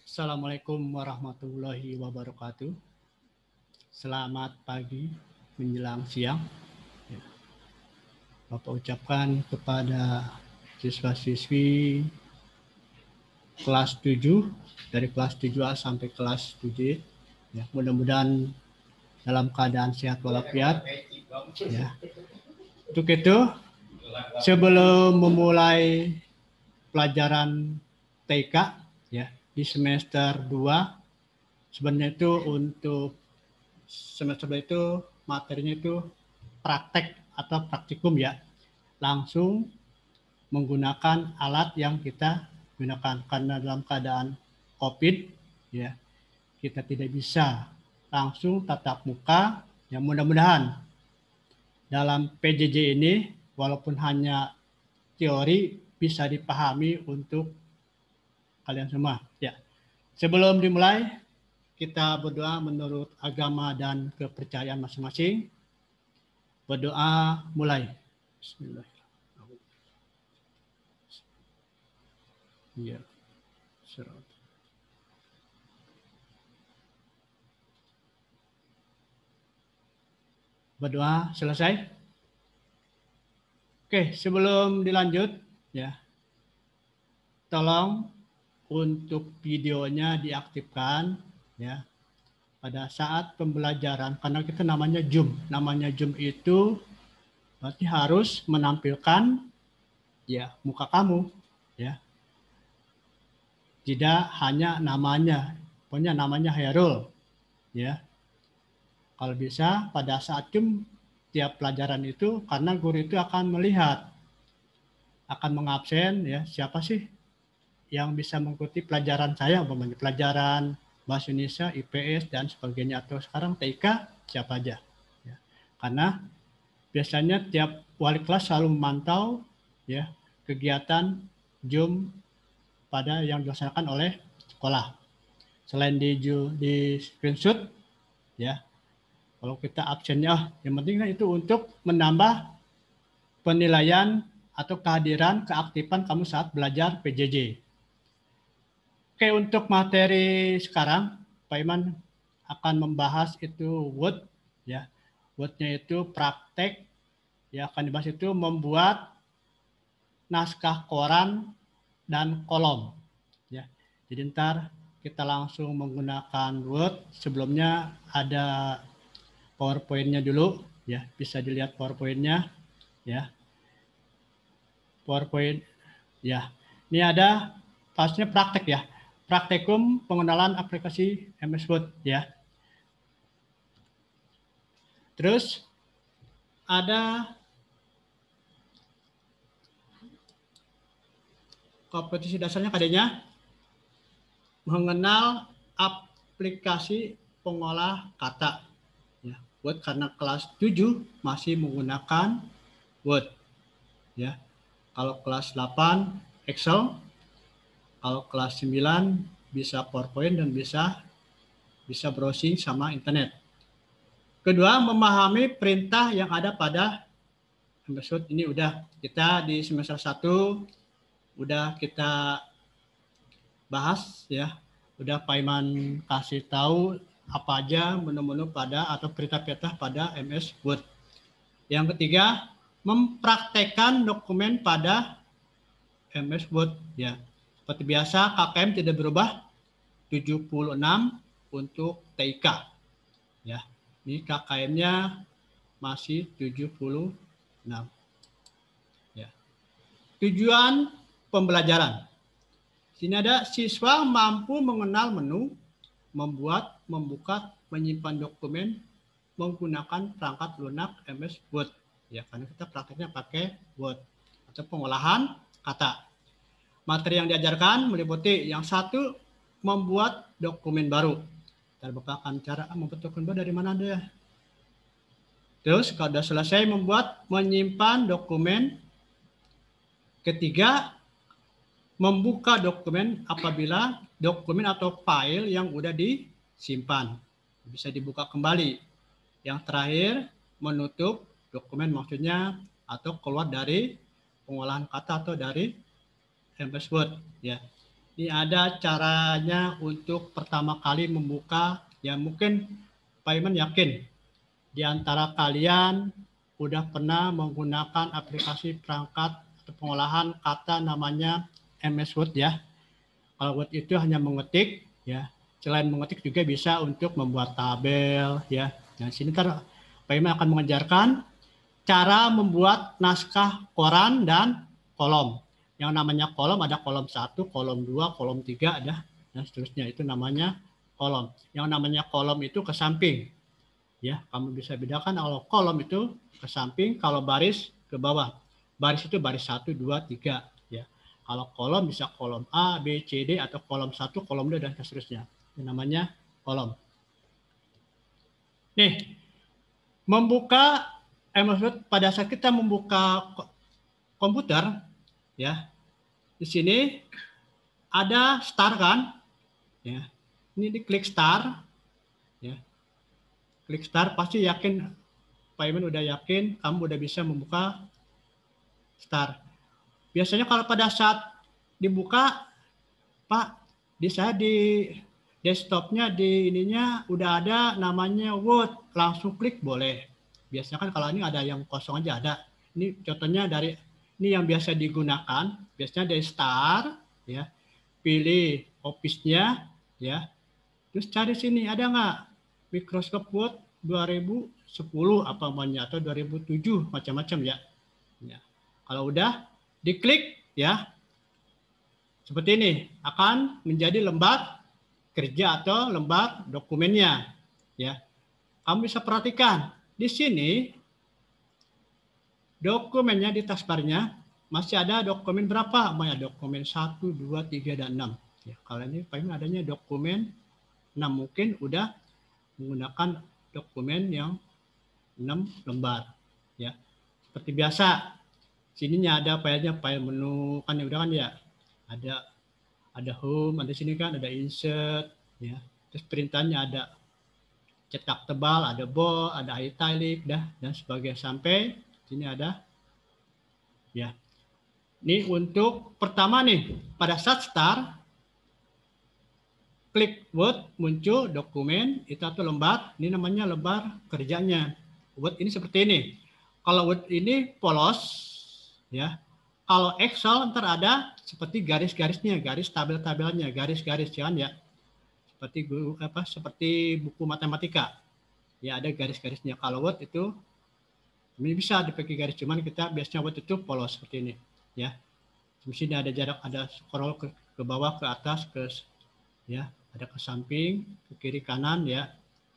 Assalamualaikum warahmatullahi wabarakatuh. Selamat pagi menjelang siang. Bapak ucapkan kepada siswa-siswi kelas 7 dari kelas 7A sampai kelas 7 ya, mudah-mudahan dalam keadaan sehat walafiat ya. Untuk itu sebelum memulai pelajaran TK ya di semester 2 sebenarnya itu untuk semester itu materinya itu praktek atau praktikum ya, langsung menggunakan alat yang kita gunakan karena dalam keadaan COVID ya kita tidak bisa langsung tatap muka. Ya mudah-mudahan dalam PJJ ini walaupun hanya teori bisa dipahami untuk kalian semua ya. Sebelum dimulai kita berdoa menurut agama dan kepercayaan masing-masing. Berdoa mulai. Bismillahirrahmanirrahim. Ya. Berdoa selesai. Oke, sebelum dilanjut ya, tolong untuk videonya diaktifkan ya pada saat pembelajaran karena kita namanya Zoom. Namanya Zoom itu berarti harus menampilkan ya muka kamu ya. Tidak hanya namanya, pokoknya namanya Hairul ya. Kalau bisa pada saat Zoom tiap pelajaran itu karena guru itu akan melihat, akan mengabsen ya siapa sih yang bisa mengikuti pelajaran saya, umpamanya pelajaran bahasa Indonesia, IPS dan sebagainya, atau sekarang TK siapa aja ya. Karena biasanya tiap wali kelas selalu memantau ya kegiatan Zoom pada yang dilaksanakan oleh sekolah. Selain di screenshot ya, kalau kita absennya, yang penting kan itu untuk menambah penilaian atau kehadiran keaktifan kamu saat belajar PJJ. Oke, untuk materi sekarang Pak Iman akan membahas itu Word ya. Word-nya itu praktek ya, akan dibahas itu membuat naskah koran dan kolom ya. Jadi ntar kita langsung menggunakan Word. Sebelumnya ada PowerPoint-nya dulu ya, bisa dilihat PowerPoint-nya ya. PowerPoint ya. Ini ada pasnya praktek ya. Praktikum pengenalan aplikasi MS Word ya. Terus ada kompetisi dasarnya kadenya mengenal aplikasi pengolah kata ya. Word karena kelas 7 masih menggunakan Word ya. Kalau kelas 8 Excel, kalau kelas 9 bisa PowerPoint dan bisa browsing sama internet. Kedua, memahami perintah yang ada pada MS Word. Ini udah kita di semester 1 udah kita bahas ya. Udah Pak Iman kasih tahu apa aja menu-menu pada atau perintah-perintah pada MS Word. Yang ketiga, mempraktekkan dokumen pada MS Word ya. Seperti biasa KKM tidak berubah 76 untuk TIK ya. Ini KKM-nya masih 76 ya. Tujuan pembelajaran. Sini ada siswa mampu mengenal menu, membuat, membuka, menyimpan dokumen menggunakan perangkat lunak MS Word ya, karena kita prakteknya pakai Word atau pengolahan kata. Materi yang diajarkan meliputi yang satu, membuat dokumen baru. Dan Bapak akan cara membuat dokumen baru dari mana deh. Terus kalau sudah selesai membuat, menyimpan dokumen. Ketiga, membuka dokumen apabila dokumen atau file yang sudah disimpan bisa dibuka kembali. Yang terakhir, menutup dokumen maksudnya atau keluar dari pengolahan kata atau dari MS Word ya. Ini ada caranya untuk pertama kali membuka, ya mungkin Pak Iman yakin di antara kalian udah pernah menggunakan aplikasi perangkat atau pengolahan kata namanya MS Word ya. Kalau Word itu hanya mengetik ya. Selain mengetik juga bisa untuk membuat tabel ya. Nah, sini Pak Iman akan mengajarkan cara membuat naskah koran dan kolom. Yang namanya kolom ada kolom 1, kolom 2, kolom 3 ada dan seterusnya, itu namanya kolom. Yang namanya kolom itu ke samping. Ya, kamu bisa bedakan kalau kolom itu ke samping, kalau baris ke bawah. Baris itu baris 1, 2, 3 ya. Kalau kolom bisa kolom A, B, C, D atau kolom 1, kolom 2 dan seterusnya. Itu namanya kolom. Nih, membuka MS Word pada saat kita membuka komputer ya. Di sini ada start kan? Ya. Ini diklik start ya. Klik start pasti yakin Pak Iman udah yakin kamu udah bisa membuka start. Biasanya kalau pada saat dibuka, Pak, saya di desktopnya di ininya udah ada namanya Word, langsung klik boleh. Biasanya kan kalau ini ada yang kosong aja ada. Ini contohnya dari ini yang biasa digunakan, biasanya dari start ya. Pilih Office-nya ya. Terus cari sini ada nggak Microsoft Word 2010 apa namanya atau 2007 macam-macam ya. Ya. Kalau udah diklik ya seperti ini akan menjadi lembar kerja atau lembar dokumennya ya. Kamu bisa perhatikan di sini dokumennya di taskbarnya masih ada dokumen berapa? Banyak dokumen 1, 2, 3 dan 6. Ya, kalau ini paling adanya dokumen 6 mungkin udah menggunakan dokumen yang 6 lembar ya. Seperti biasa sininya ada filenya, file menu kan udah kan ya. Ada home, ada sini kan ada insert ya. Terus perintannya ada cetak tebal, ada bold, ada italic dah dan sebagainya sampai sini ada ya. Ini untuk pertama nih pada saat start klik Word muncul dokumen itu atau lembar, ini namanya lembar kerjanya. Word ini seperti ini. Kalau Word ini polos ya. Kalau Excel ntar ada seperti garis-garisnya, garis tabel-tabelnya, garis-garis kan ya. Seperti buku matematika. Ya ada garis-garisnya. Kalau Word itu ini bisa dipakai garis, cuman kita biasanya Word itu polos seperti ini ya. Di sini ada jarak, ada scroll ke bawah, ke atas, ke ya, ada ke samping, ke kiri kanan ya.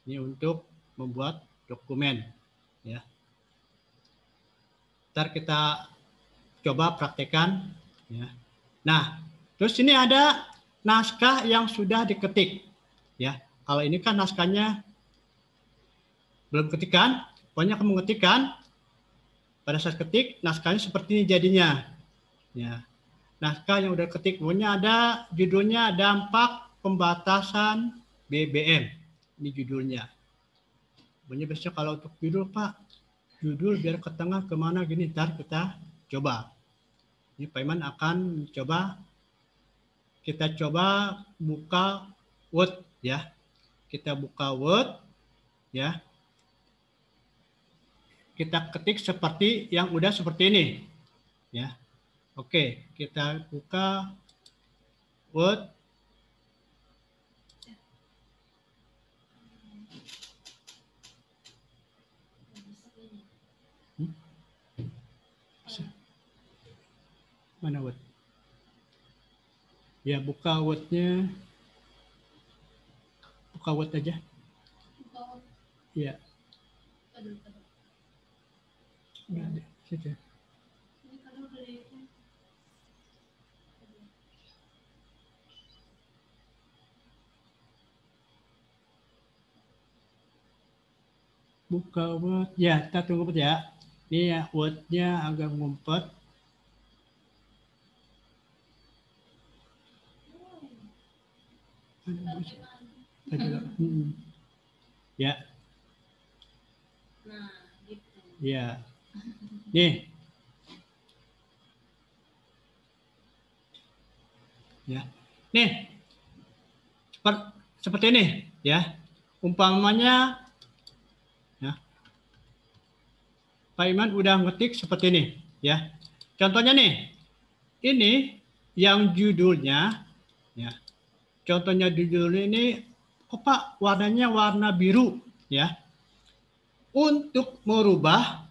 Ini untuk membuat dokumen ya. Ntar kita coba praktekkan ya. Nah, terus ini ada naskah yang sudah diketik ya. Kalau ini kan naskahnya belum ketikan, pokoknya kamu mengetikkan pada saat ketik naskahnya seperti ini jadinya ya. Naskah yang udah ketik pokoknya ada judulnya dampak pembatasan BBM, ini judulnya. Pokoknya biasanya kalau untuk judul Pak, judul biar ke tengah kemana gini, ntar kita coba. Ini Pak Iman akan coba, kita coba buka Word ya. Kita buka Word ya. Kita ketik seperti yang udah seperti ini ya. Oke, kita buka Word. Mana Word? Ya, buka Word-nya. Buka Word aja. Ya. Nggak ada. Situ. Buka Word. Ya, kita tunggu ya. Ini ya, Word-nya agak ngumpet. Ya. Nah, gitu. Ya. Nih. Ya. Nih, seperti ini ya. Umpamanya ya, Pak Iman udah ngetik seperti ini ya. Contohnya nih, ini yang judulnya ya. Contohnya judul ini, kok Pak warnanya warna biru ya. Untuk merubah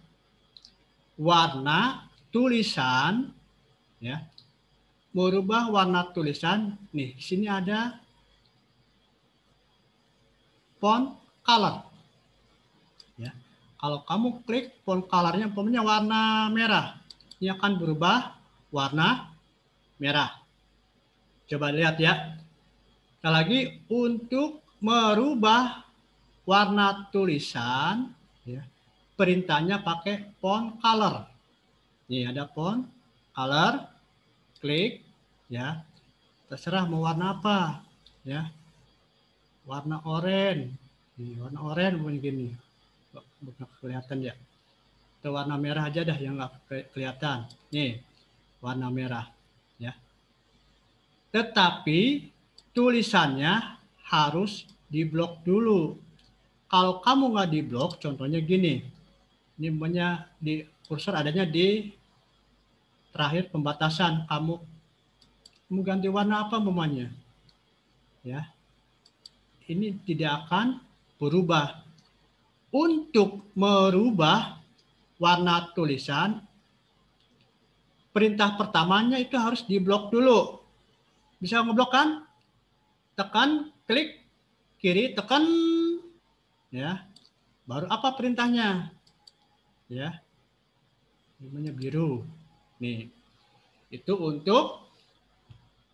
warna tulisan ya. Merubah warna tulisan nih, di sini ada font color ya. Kalau kamu klik font colornya umpamanya warna merah, ini akan berubah warna merah. Coba lihat ya. Sekali lagi, untuk merubah warna tulisan ya, perintahnya pakai font color. Nih ada font color, klik ya. Terserah mau warna apa ya. Warna oranye. Nih, warna oranye begini. Bukan kelihatan ya. Atau warna merah aja dah yang nggak kelihatan. Nih, warna merah ya. Tetapi tulisannya harus diblok dulu. Kalau kamu nggak diblok, contohnya gini. Ini namanya di kursor adanya di terakhir pembatasan. Kamu ganti warna apa namanya? Ya. Ini tidak akan berubah. Untuk merubah warna tulisan, perintah pertamanya itu harus diblok dulu. Bisa ngeblok kan? Tekan, klik, kiri, tekan, ya. Baru apa perintahnya? Ya, namanya biru. Nih, itu untuk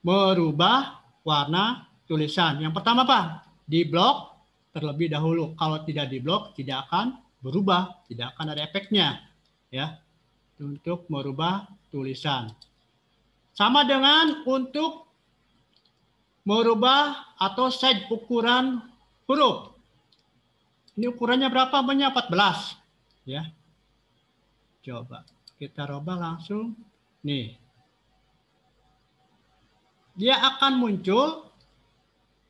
merubah warna tulisan. Yang pertama apa? Diblok terlebih dahulu. Kalau tidak diblok, tidak akan berubah, tidak akan ada efeknya. Ya, untuk merubah tulisan. Sama dengan untuk merubah atau size ukuran huruf. Ini ukurannya berapa? Banyak 14. Ya. Coba kita rubah langsung. Nih. Dia akan muncul,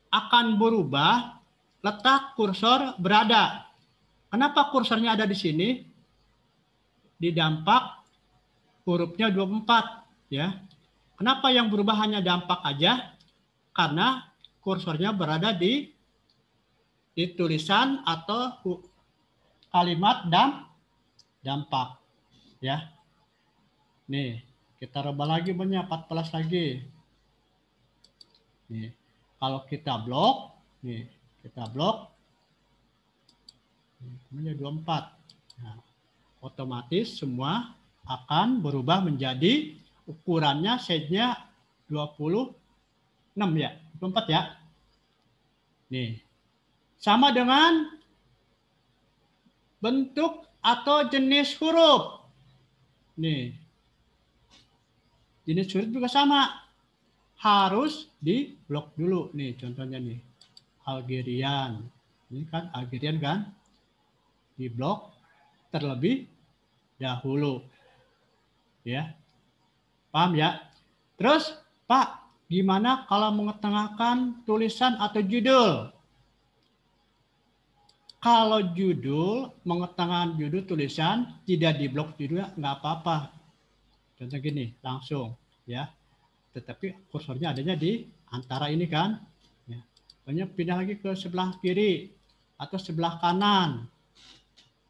akan berubah, letak kursor berada. Kenapa kursornya ada di sini? Di dampak hurufnya 24. Ya. Kenapa yang berubah hanya dampak aja? Karena kursornya berada di tulisan atau kalimat dampak. Ya. Nih, kita rubah lagi banyak 14 lagi. Nih, kalau kita blok, nih, kita blok, namanya 24. Nah, otomatis semua akan berubah menjadi ukurannya, size-nya 26 ya, 24 ya. Nih, sama dengan bentuk atau jenis huruf. Nih, jenis huruf juga sama. Harus diblok dulu. Nih contohnya nih. Algerian. Ini kan Algerian kan. Diblok terlebih dahulu. Ya. Paham ya? Terus, Pak, gimana kalau mengetengahkan tulisan atau judul? Kalau judul, mengetengahkan judul tulisan, tidak diblok judulnya, nggak apa-apa. Contoh gini, langsung. Ya. Tetapi kursornya adanya di antara ini kan. Ya. Banyak pindah lagi ke sebelah kiri atau sebelah kanan.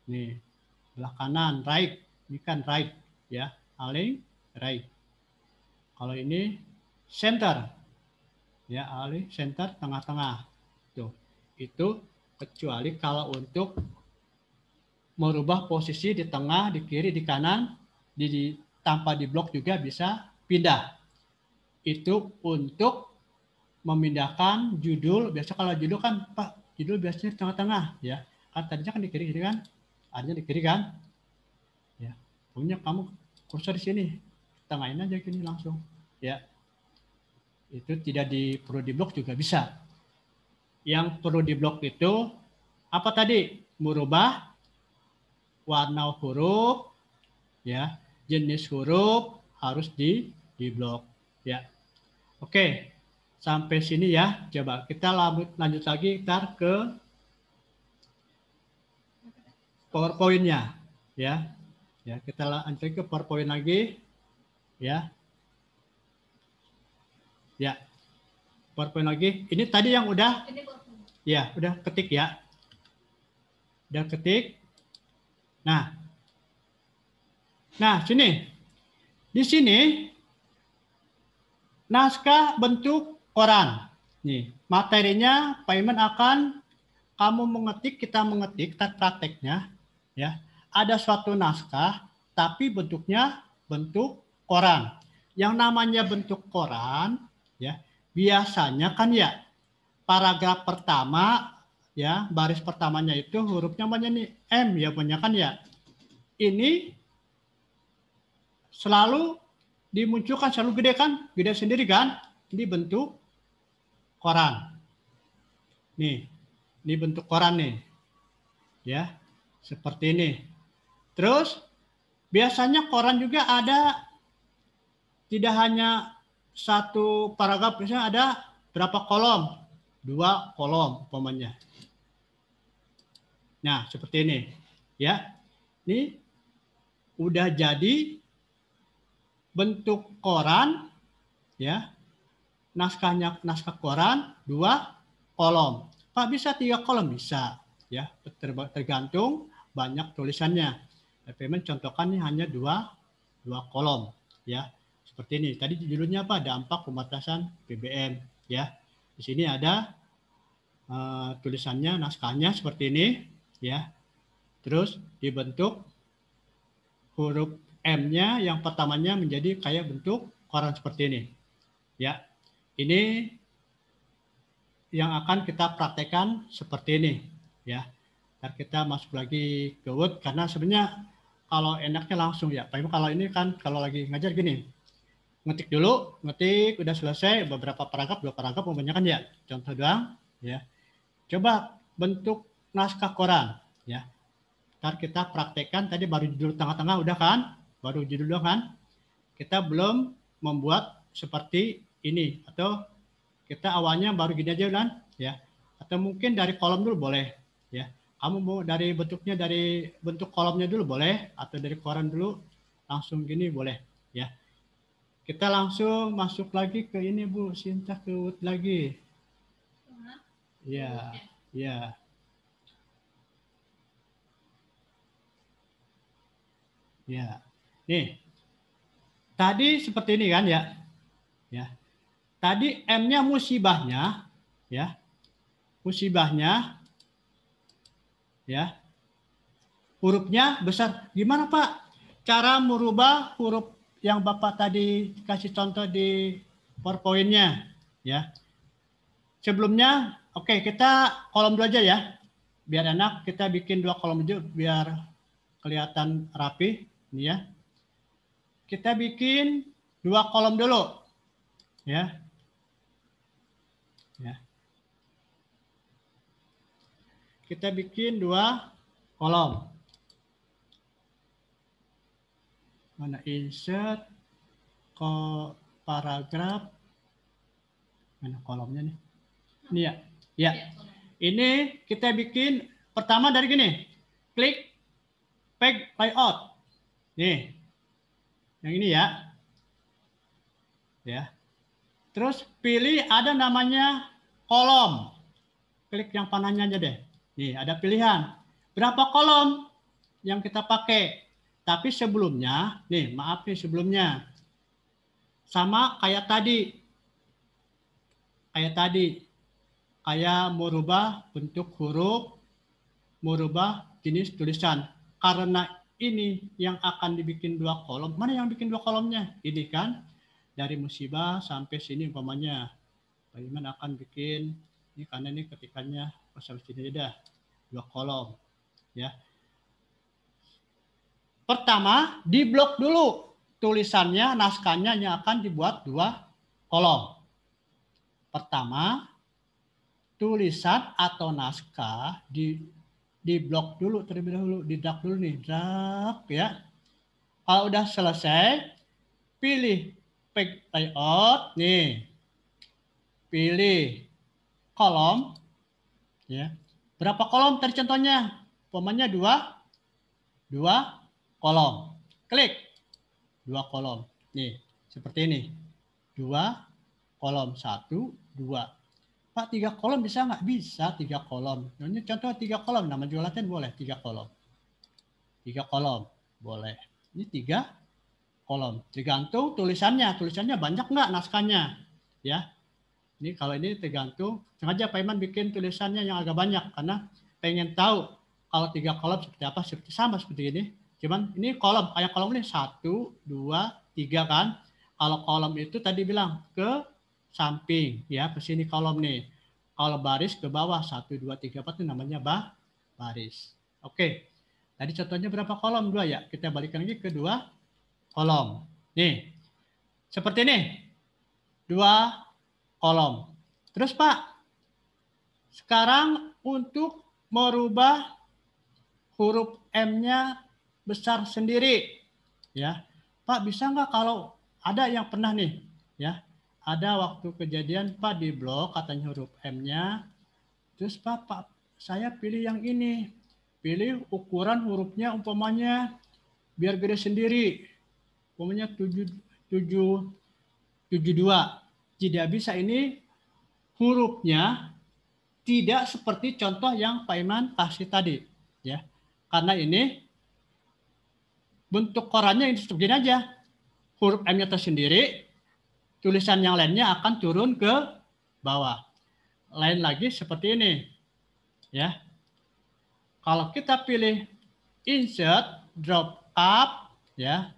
Nih, sebelah kanan, right. Ini kan right. Ya, aling, right. Kalau ini center. Ya, aling, center, tengah-tengah. Tuh, itu kecuali kalau untuk merubah posisi di tengah, di kiri, di kanan, tanpa diblok juga bisa pindah. Itu untuk memindahkan judul. Biasa kalau judul kan, Pak, judul biasanya tengah-tengah ya. Kan tadinya kan di kiri kan, adanya di kiri kan. Ya, punya kamu kursor di sini, tengahin aja gini langsung. Ya, itu tidak perlu diblok juga bisa. Yang perlu diblok itu apa tadi? Merubah warna huruf, ya, jenis huruf harus diblok. Ya, oke. sampai sini ya. Coba kita lanjut lagi ntar ke PowerPoint-nya ya. Ya, kita lanjut ke PowerPoint lagi ya. Ya. PowerPoint lagi. Ini tadi yang udah ya, udah ketik ya. Udah ketik. Nah, sini. Di sini naskah bentuk koran. Nih, materinya Pak Iman akan kamu mengetik, kita mengetik, prakteknya ya. Ada suatu naskah tapi bentuknya bentuk koran. Yang namanya bentuk koran ya, biasanya kan ya paragraf pertama ya, baris pertamanya itu hurufnya banyak nih M ya, banyak kan ya. Ini selalu dimunculkan, selalu gede kan, gede sendiri kan, ini bentuk koran. Nih, ini bentuk koran nih. Ya, seperti ini. Terus biasanya koran juga ada tidak hanya satu paragraf, biasanya ada berapa kolom? 2 kolom umpamanya. Nah, seperti ini. Ya. Ini udah jadi bentuk koran ya. Naskah koran 2 kolom. Pak, bisa 3 kolom? Bisa ya, tergantung banyak tulisannya. Tapi mencontohkannya hanya 2 kolom ya. Seperti ini. Tadi judulnya apa? Dampak pembatasan BBM ya. Di sini ada tulisannya, naskahnya seperti ini ya. Terus dibentuk huruf M-nya yang pertamanya menjadi kayak bentuk koran seperti ini. Ya. Ini yang akan kita praktekkan seperti ini ya. Ntar kita masuk lagi ke Word karena sebenarnya kalau enaknya langsung ya. Tapi kalau ini kan kalau lagi ngajar gini. Ngetik dulu, ngetik udah selesai beberapa paragraf, 2 paragraf kebanyakan ya. Contoh doang ya. Coba bentuk naskah koran ya. Ntar kita praktekkan, tadi baru judul tengah-tengah udah kan? Baru judul doang kan? Kita belum membuat seperti ini atau kita awalnya baru gini aja kan ya, atau mungkin dari kolom dulu boleh ya. Kamu mau dari bentuknya, dari bentuk kolomnya dulu boleh, atau dari koran dulu langsung gini boleh ya. Kita langsung masuk lagi ke ini Bu Sinta, ke Word lagi ya. Ya ya, nih tadi seperti ini kan ya. Ya, tadi M-nya musibahnya ya, musibahnya ya, hurufnya besar. Gimana Pak cara merubah huruf yang Bapak tadi kasih contoh di PowerPoint-nya ya? Sebelumnya oke, kita kolom dulu aja ya, biar enak. Kita bikin 2 kolom aja biar kelihatan rapi ini ya. Kita bikin 2 kolom dulu ya. Ya. Kita bikin 2 kolom. Mana insert ke paragraf, mana kolomnya nih? Ini ya. Ya. Ini kita bikin pertama dari gini. Klik page layout. Nih. Yang ini ya. Ya. Terus pilih ada namanya kolom. Klik yang panahnya aja deh. Nih, ada pilihan. Berapa kolom yang kita pakai? Tapi sebelumnya, nih maaf nih sebelumnya. Sama kayak tadi. Kayak merubah bentuk huruf, merubah jenis tulisan. Karena ini yang akan dibikin 2 kolom. Mana yang bikin 2 kolomnya? Ini kan dari musibah sampai sini umpamanya. Pak Iman akan bikin ini karena ini ketikannya sampai sini udah 2 kolom ya. Pertama, diblok dulu tulisannya, naskahnya yang akan dibuat 2 kolom. Pertama, tulisan atau naskah di blok dulu terlebih dahulu, di drag dulu nih, drag ya. Kalau udah selesai, pilih page layout nih. pilih kolom, ya. Berapa kolom tadi contohnya? Umpamanya dua kolom. Klik 2 kolom. Nih, seperti ini. 2 kolom, 1, 2. Pak, 3 kolom bisa nggak? Bisa 3 kolom. Ini contoh 3 kolom, nama juga latihan boleh 3 kolom. 3 kolom, boleh. Ini 3 kolom. Tergantung tulisannya. Tulisannya banyak nggak naskahnya? Ya. Ini kalau ini tergantung. Sengaja Pak Iman bikin tulisannya yang agak banyak karena pengen tahu kalau 3 kolom seperti apa, seperti sama seperti ini. Cuman ini kolom, kayak kolom ini 1, 2, 3 kan. Kalau kolom itu tadi bilang ke samping, ya ke sini kolom nih. Kalau baris ke bawah 1, 2, 3, 4 itu namanya baris. Oke. Tadi contohnya berapa kolom? 2 ya. Kita balikan lagi ke 2 kolom. Nih. Seperti ini. 2 kolom. Terus Pak, sekarang untuk merubah huruf M-nya besar sendiri, ya Pak, bisa nggak kalau ada yang pernah nih, ya ada waktu kejadian Pak di blog katanya huruf M-nya, terus Pak saya pilih yang ini, pilih ukuran hurufnya umpamanya biar gede sendiri, umpamanya 772, tidak bisa ini hurufnya tidak seperti contoh yang Pak Iman kasih tadi, ya. Karena ini bentuk korannya ini begini aja. Huruf M-nya tersendiri, tulisan yang lainnya akan turun ke bawah. Lain lagi seperti ini, ya. Kalau kita pilih insert drop up, ya.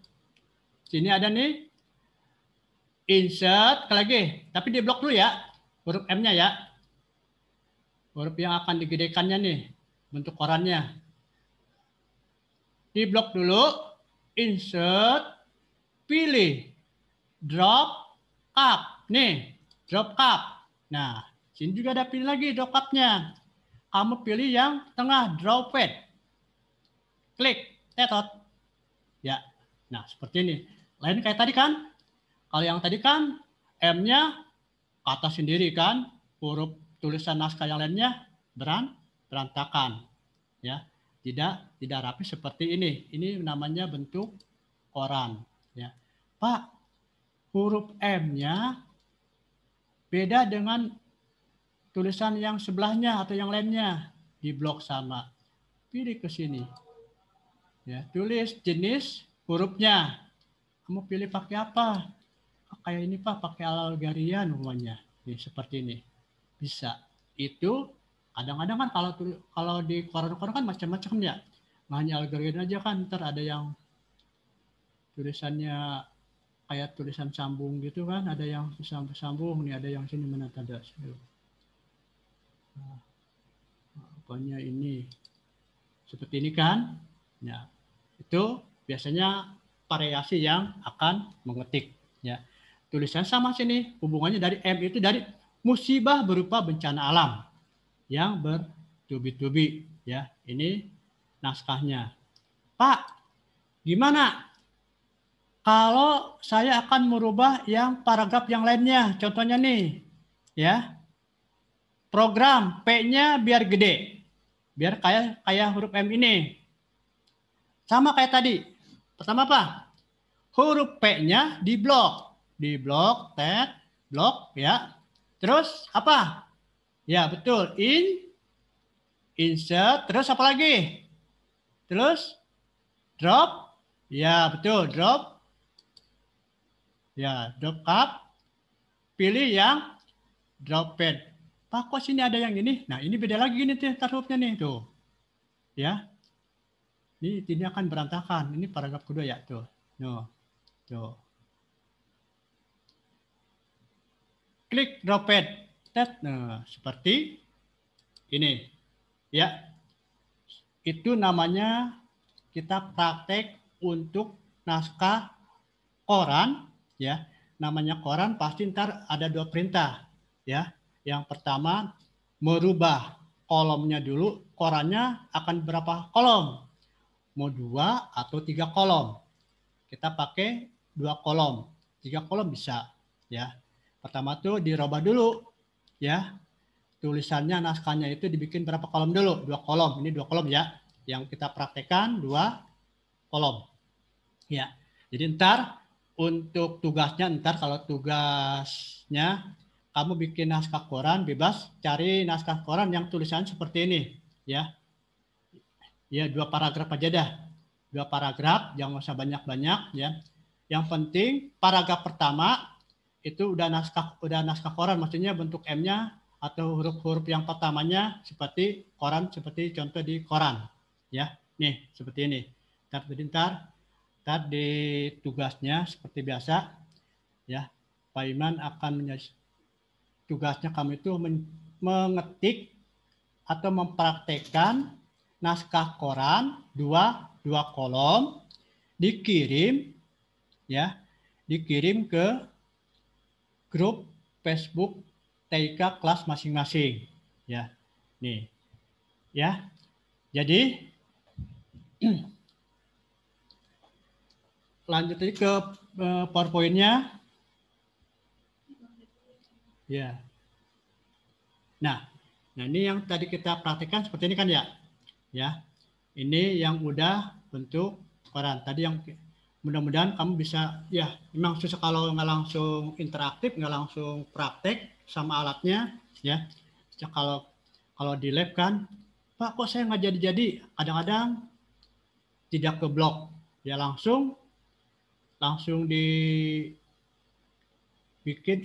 Sini ada nih insert lagi, tapi di blok dulu ya. Huruf M-nya ya. Huruf yang akan digedekannya nih, bentuk korannya. Di blok dulu, insert, pilih drop up. Nih, drop up. Nah, sini juga ada pilih lagi drop up-nya. Kamu pilih yang tengah, drop it. Klik, tetot. Ya, nah seperti ini. Lain kayak tadi kan. Kalau yang tadi kan, M-nya kata sendiri kan. Huruf tulisan naskah yang lainnya berantakan. Ya, tidak rapi seperti ini. Ini namanya bentuk koran. Ya, Pak, huruf M-nya beda dengan tulisan yang sebelahnya atau yang lainnya. Di blok sama. Pilih ke sini. Ya, tulis jenis hurufnya. Kamu pilih pakai apa? Kayak ini Pak, pakai Algarian namanya. Nih, seperti ini. Bisa. Itu kadang-kadang kan kalau di koran-koran kan macam-macam ya. Nggak hanya Algarian aja kan, ntar ada yang tulisannya kayak tulisan sambung gitu kan, ada yang sambung nih, ada yang sini mana tanda. Nah, pokoknya ini seperti ini kan. Nah, itu biasanya variasi yang akan mengetik, ya. Tulisan sama sini, hubungannya dari M itu dari musibah berupa bencana alam yang bertubi-tubi, ya. Ini naskahnya. Pak, gimana kalau saya akan merubah yang paragraf yang lainnya? Contohnya nih, ya. Program P-nya biar gede. Biar kayak huruf M ini. Sama kayak tadi. Pertama apa? Huruf P-nya di blok. Di blok, tet, blok, ya. Terus apa? Ya, betul. Insert, terus apa lagi? Terus drop. Ya, betul. Drop. Ya, drop up. Pilih yang drop pad. Pak, kok sini ada yang ini? Nah, ini beda lagi nih hurufnya nih, tuh. Ya. Ini akan berantakan. Ini paragraf kedua ya, tuh. No. Tuh. Klik drop pad. Nah, seperti ini. Ya. Itu namanya kita praktek untuk naskah koran, ya. Namanya koran pasti ntar ada 2 perintah, ya. Yang pertama merubah kolomnya dulu, korannya akan berapa kolom? Mau 2 atau 3 kolom. Kita pakai 2 kolom, 3 kolom bisa, ya. Pertama tuh dirubah dulu ya tulisannya naskahnya itu dibikin berapa kolom dulu? 2 kolom. Ini 2 kolom ya. Yang kita praktekkan 2 kolom. Ya. Jadi ntar untuk tugasnya, ntar kalau tugasnya kamu bikin naskah koran, bebas cari naskah koran yang tulisannya seperti ini, ya. Ya 2 paragraf aja dah. 2 paragraf, jangan usah banyak-banyak ya. Yang penting paragraf pertama itu udah naskah koran, maksudnya bentuk M-nya atau huruf-huruf yang pertamanya seperti koran, seperti contoh di koran. Ya, nih seperti ini. Ntar di tugasnya seperti biasa, ya Pak Iman akan tugasnya kamu itu mengetik atau mempraktekkan naskah koran 2 kolom, dikirim ke grup Facebook TIK kelas masing-masing, ya. Nih, ya. Jadi lanjut lagi ke PowerPoint-nya. Ya. Nah, ini yang tadi kita praktikkan seperti ini kan ya. Ya. Ini yang udah bentuk koran. Tadi yang mudah-mudahan kamu bisa, ya memang susah kalau nggak langsung interaktif, nggak langsung praktek sama alatnya, ya. Kalau di lab kan, Pak kok saya nggak jadi-jadi, kadang-kadang tidak ke blok, ya langsung dibikin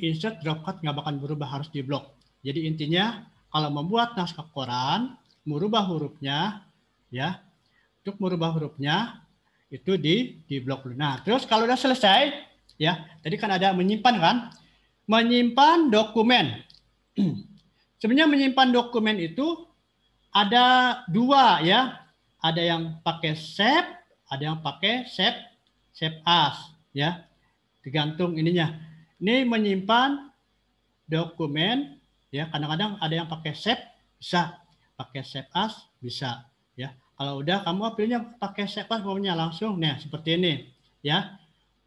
insert dropcut, nggak bakal berubah, harus di blok. Jadi intinya kalau membuat naskah koran, merubah hurufnya, ya untuk merubah hurufnya itu di blok dulu. Nah, terus kalau udah selesai, ya, tadi kan ada menyimpan kan? Menyimpan dokumen. Sebenarnya menyimpan dokumen itu ada 2 ya. Ada yang pakai save, ada yang pakai save as, ya. Tergantung ininya. Ini menyimpan dokumen, ya. Kadang-kadang ada yang pakai save, bisa. Pakai save as, bisa, ya. Kalau udah kamu pilihnya pakai save as, pokoknya langsung, nah seperti ini, ya.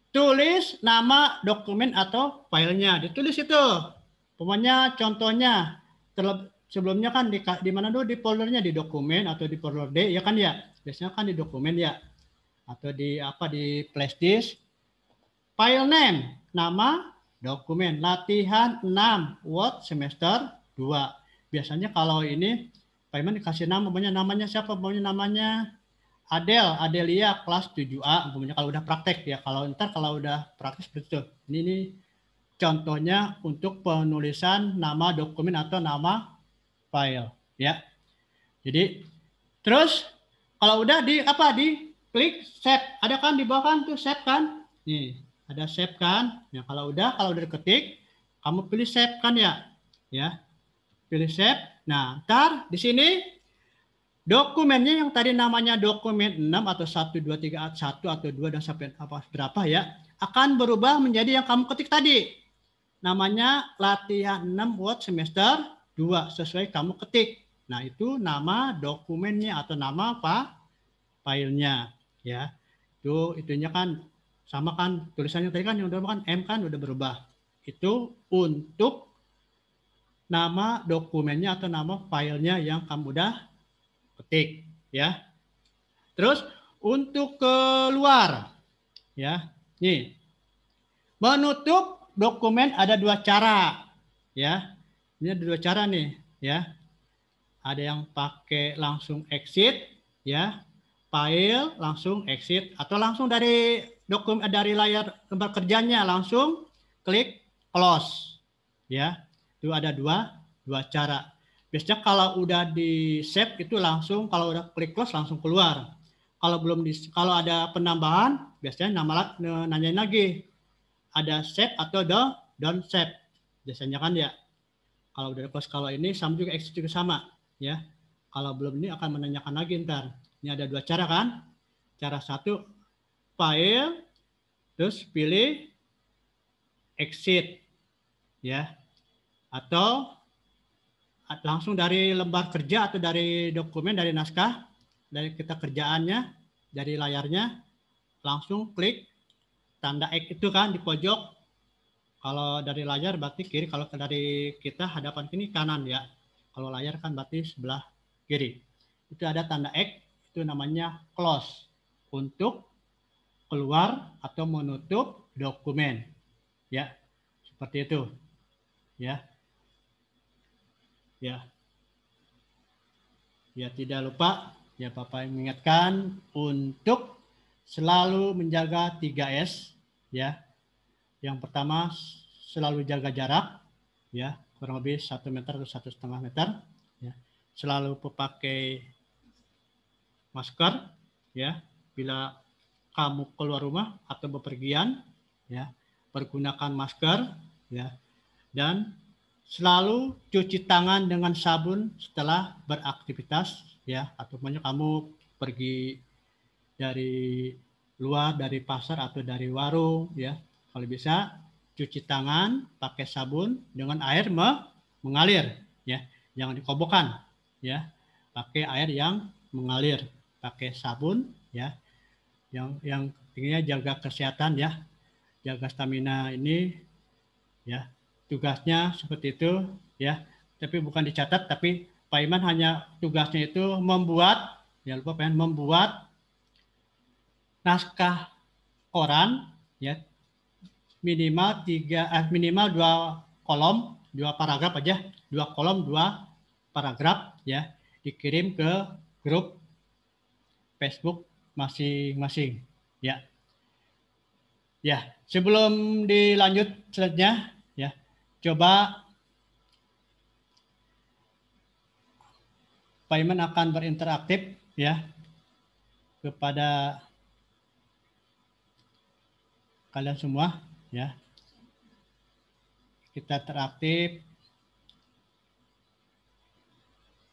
Tulis nama dokumen atau filenya, ditulis itu. Pokoknya contohnya sebelumnya kan di mana dulu, di foldernya, di dokumen atau di folder D, ya kan ya. Biasanya kan di dokumen ya, atau di flash disk. File name, nama dokumen, latihan 6 Word semester 2. Biasanya kalau ini Pak Iman dikasih nama, namanya siapa? Namanya Adelia kelas 7A, kalau udah praktek ya. Kalau udah praktek seperti itu. Ini contohnya untuk penulisan nama dokumen atau nama file, ya. Jadi terus kalau udah di klik save. Ada kan di bawah kan tuh save kan? Nih, ada save kan? Ya, kalau udah diketik, kamu pilih save kan ya? Ya. Pilih save. Nah, ntar di sini dokumennya yang tadi namanya dokumen 6 atau 1 2 3 1 atau 2 dan sampai berapa ya, akan berubah menjadi yang kamu ketik tadi. Namanya latihan 6 Word semester 2, sesuai kamu ketik. Nah, itu nama dokumennya atau nama filenya, ya. Itunya kan sama kan, tulisannya tadi kan yang udah kan M kan udah berubah. Itu untuk nama dokumennya atau nama filenya yang kamu udah ketik, ya. Terus untuk keluar, ya. Nih. Menutup dokumen ada 2 cara, ya. Ini ada 2 cara nih, ya. Ada yang pakai langsung exit, ya. File langsung exit, atau langsung dari layar lembar kerjanya langsung klik close, ya. Itu ada dua cara. Biasanya kalau udah di save itu langsung, kalau udah klik close langsung keluar. Kalau ada penambahan, biasanya nanyain lagi ada save atau don't save. Biasanya kan ya. Kalau udah close, kalau ini sama juga, exit juga sama, ya. Kalau belum ini akan menanyakan lagi ntar. Ini ada 2 cara kan? Cara 1 file, terus pilih exit, ya. Atau langsung dari lembar kerja atau dari dokumen, dari naskah, dari kita kerjaannya, dari layarnya, langsung klik tanda X itu kan di pojok, Kalau dari layar berarti kiri, kalau dari kita hadapan kini kanan ya. Kalau layar kan berarti sebelah kiri. Itu ada tanda X, itu namanya close. Untuk keluar atau menutup dokumen. Ya, seperti itu. Ya. Ya. Ya, tidak lupa ya Bapak mengingatkan untuk selalu menjaga 3S ya. Yang pertama selalu jaga jarak ya, kurang lebih 1 meter atau 1,5 meter ya. Selalu pakai masker ya bila kamu keluar rumah atau bepergian ya, pergunakan masker ya, dan selalu cuci tangan dengan sabun setelah beraktivitas ya, ataupun kamu pergi dari luar, dari pasar atau dari warung ya. Kalau bisa cuci tangan pakai sabun dengan air mengalir ya, jangan dikobokan ya. Pakai air yang mengalir, pakai sabun ya. Yang intinya jaga kesehatan ya, jaga stamina ini ya. Tugasnya seperti itu ya, tapi bukan dicatat, tapi Pak Iman hanya tugasnya itu membuat, ya lupa Pak, membuat naskah koran ya, minimal minimal 2 kolom, 2 paragraf aja, 2 kolom 2 paragraf ya, dikirim ke grup Facebook masing-masing ya. Ya, sebelum dilanjut selanjutnya ya, coba Pak Iman akan berinteraktif ya kepada kalian semua ya. Kita teraktif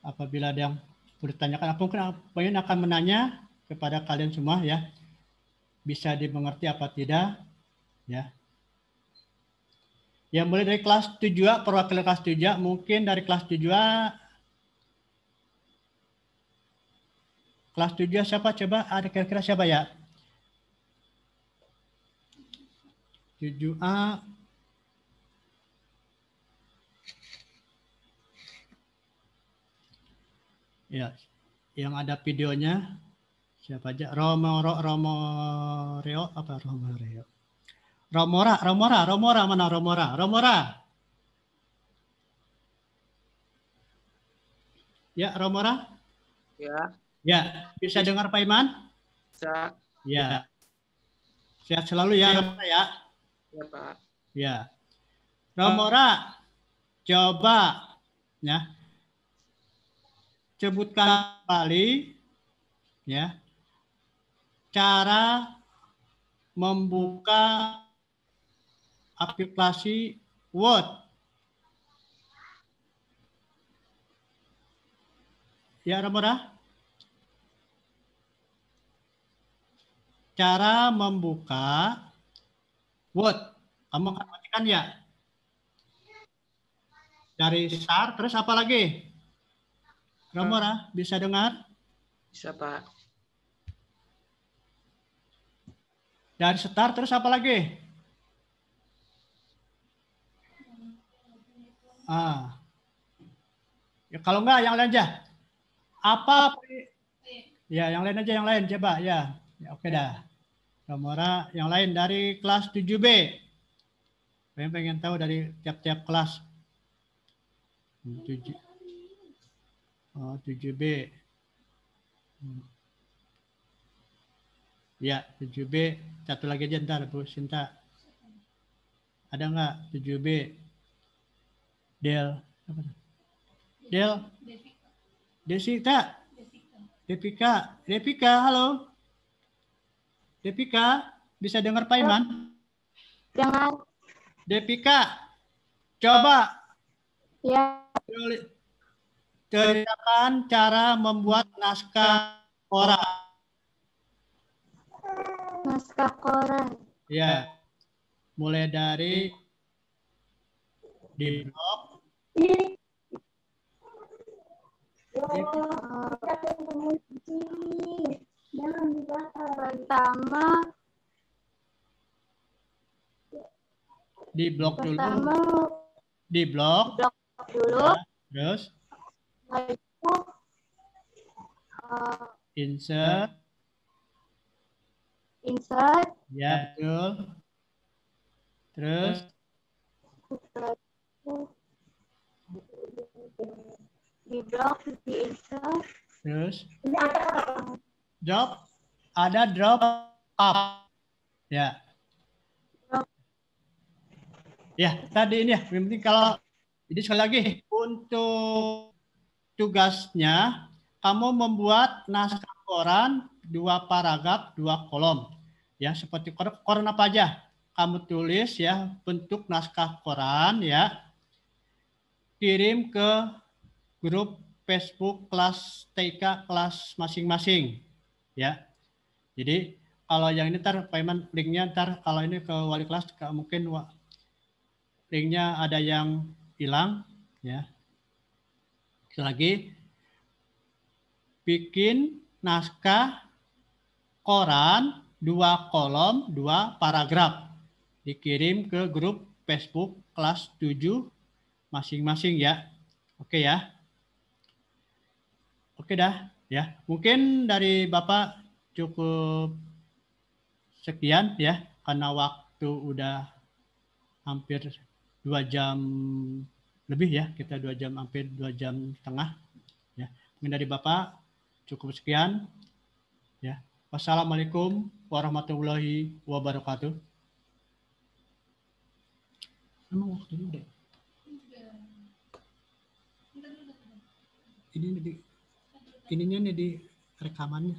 apabila ada yang bertanyakan, Pak Iman akan menanya kepada kalian semua ya. Bisa dimengerti apa tidak ya. Ya mulai dari kelas 7, perwakilan kelas 7, mungkin dari kelas 7 siapa coba, ada kira-kira siapa ya? 7A ya, yang ada videonya siapa aja? Romoreo apa Romoreo? Romora mana Romora? Ya, Romora? Ya. Ya, bisa dengar Pak Iman? Bisa. Ya. Sehat selalu ya, Romora ya. Ya, Pak. Ya. Romora, coba ya. Sebutkan kembali ya. Cara membuka aplikasi Word. Ya, Romora? Cara membuka Word. Kamu akan matikan ya? Dari start, terus apa lagi? Romora, bisa dengar? Bisa, Pak. Dari start, terus apa lagi? Ya, kalau enggak, yang lain aja. Apa? Ya, yang lain aja, yang lain. Coba, ya. Ya oke dah. Romora, yang lain dari kelas 7B. Saya pengen tahu dari tiap-tiap kelas. 7B. Ya, 7B. Satu lagi aja ntar, Bu Sinta. Ada nggak 7B? Del. Del. Desita. Devika, halo. Devika, bisa dengar Pak Iman? Dengar. Devika, coba. Ya. Ceritakan cara membuat naskah koran. Naskah koran. Ya, mulai dari di blog. Pertama Di blok dulu. Pertama Di blok. blok dulu. Ya. Terus Setelah itu insert. insert. Ya, betul. Terus Setelah itu di blok di insert. terus ada drop up. Ya. Ya, tadi ini ya. Yang penting kalau jadi sekali lagi untuk tugasnya kamu membuat naskah koran 2 paragraf 2 kolom. Ya, seperti koran apa aja kamu tulis ya, bentuk naskah koran ya. Kirim ke grup Facebook kelas TK kelas masing-masing ya. Jadi kalau yang ini ntar Pak Iman linknya ntar kalau ini ke wali kelas mungkin linknya ada yang hilang ya. Sekali lagi bikin naskah koran 2 kolom 2 paragraf, dikirim ke grup Facebook kelas 7 masing-masing ya. Oke ya. Oke dah ya. Mungkin dari Bapak cukup sekian ya, karena waktu udah hampir 2 jam lebih ya, kita 2 jam hampir 2 jam setengah ya. Mungkin dari Bapak cukup sekian ya. Wassalamualaikum warahmatullahi wabarakatuh. Emang waktunya udah? Ininya nih di rekamannya.